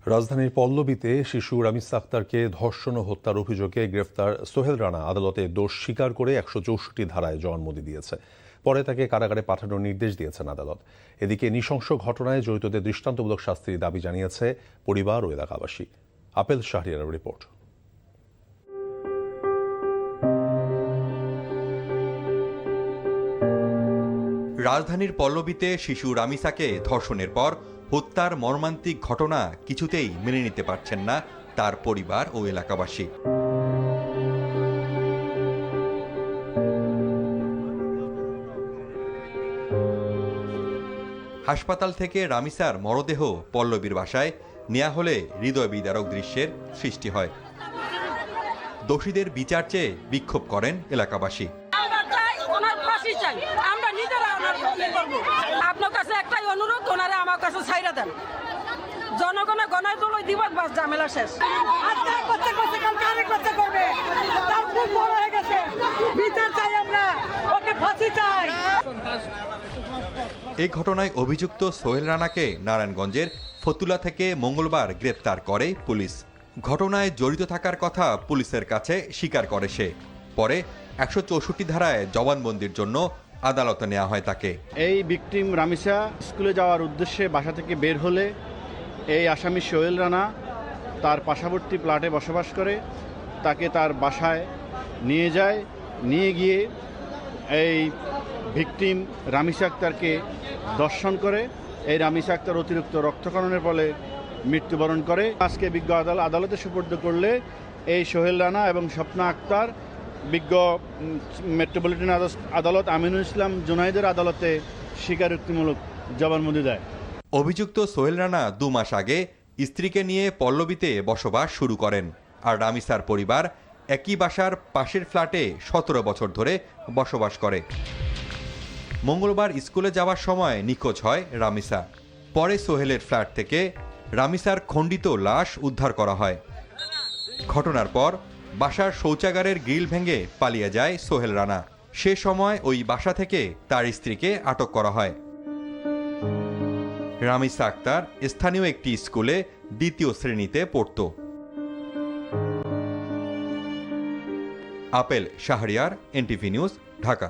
রাজধানীর পল্লবীতে শিশু রামিস আক্তারকে ধর্ষণ ও হত্যার অভিযোগে গ্রেফতার সোহেল রানা আদালতে দোষ স্বীকার করে ১৬৪ ধারায় জবানবন্দি দিয়েছে। পরে তাকে কারাগারে পাঠানোর নির্দেশ দিয়েছেন আদালত। এদিকে নৃশংস ঘটনায় জড়িতদের দৃষ্টান্তমূলক শাস্তির দাবি জানিয়েছে পরিবার ও এলাকাবাসী। আপেল শাহরিয়ারের রিপোর্ট। রাজধানীর পল্লবীতে শিশু রামিসাকে ধর্ষণের পর হত্যার মর্মান্তিক ঘটনা কিছুতেই মেনে নিতে পারছেন না তার পরিবার ও এলাকাবাসী। হাসপাতাল থেকে রামিসার মরদেহ পল্লবীর বাসায় নেওয়া হলে হৃদয় বিদারক দৃশ্যের সৃষ্টি হয়। দোষীদের বিচার চেয়ে বিক্ষোভ করেন এলাকাবাসী। আপনার কাছে একটাই অনুরোধ, ওনারা আমার কাছে ছাইরা দেন। জনগণের গণায় তো ওই দিবস বাস ঝামেলা শেষ। এই ঘটনায় অভিযুক্ত সোহেল রানাকে নারায়ণগঞ্জের ফতুল্লা থেকে মঙ্গলবার গ্রেপ্তার করে পুলিশ। ঘটনায় জড়িত থাকার কথা পুলিশের কাছে স্বীকার করে সে। পরে ১৬৪ ধারায় জবানবন্দির জন্য আদালতে নেওয়া হয় তাকে। এই ভিকটিম রামিসা স্কুলে যাওয়ার উদ্দেশ্যে বাসা থেকে বের হলে এই আসামি সোহেল রানা তার পার্শ্ববর্তী প্লটে বসবাস করে, তাকে তার বাসায় নিয়ে যায়। নিয়ে গিয়ে এই ভিকটিম রামিসা আক্তারকে ধর্ষণ করে। এই রামিসা আক্তার অতিরিক্ত রক্তক্ষরণের ফলে মৃত্যুবরণ করে। আজকে বিজ্ঞ আদালতে সুপর্দ করলে এই সোহেল রানা এবং স্বপ্না আক্তার বিজ্ঞ মেট্রোপলিটন আদালত আমিনুল ইসলাম জুনাইদের আদালতে স্বীকারোক্তিমূলক জবানবন্দি দেয়। অভিযুক্ত সোহেল রানা ২ মাস আগে স্ত্রীকে নিয়ে পল্লবীতে বসবাস শুরু করেন। আর রামিসার পরিবার একই বাসার পাশের ফ্ল্যাটে ১৭ বছর ধরে বসবাস করে। মঙ্গলবার স্কুলে যাওয়ার সময় নিখোঁজ হয় রামিসা। পরে সোহেলের ফ্ল্যাট থেকে রামিসার খণ্ডিত লাশ উদ্ধার করা হয়। ঘটনার পর বাসার শৌচাগারের গ্রিল ভেঙে পালিয়ে যায় সোহেল রানা। সে সময় ওই বাসা থেকে তার স্ত্রীকে আটক করা হয়। রামিসা আক্তার স্থানীয় একটি স্কুলে ২য় শ্রেণীতে পড়ত। Apple Shahriar, NTV news, Dhaka.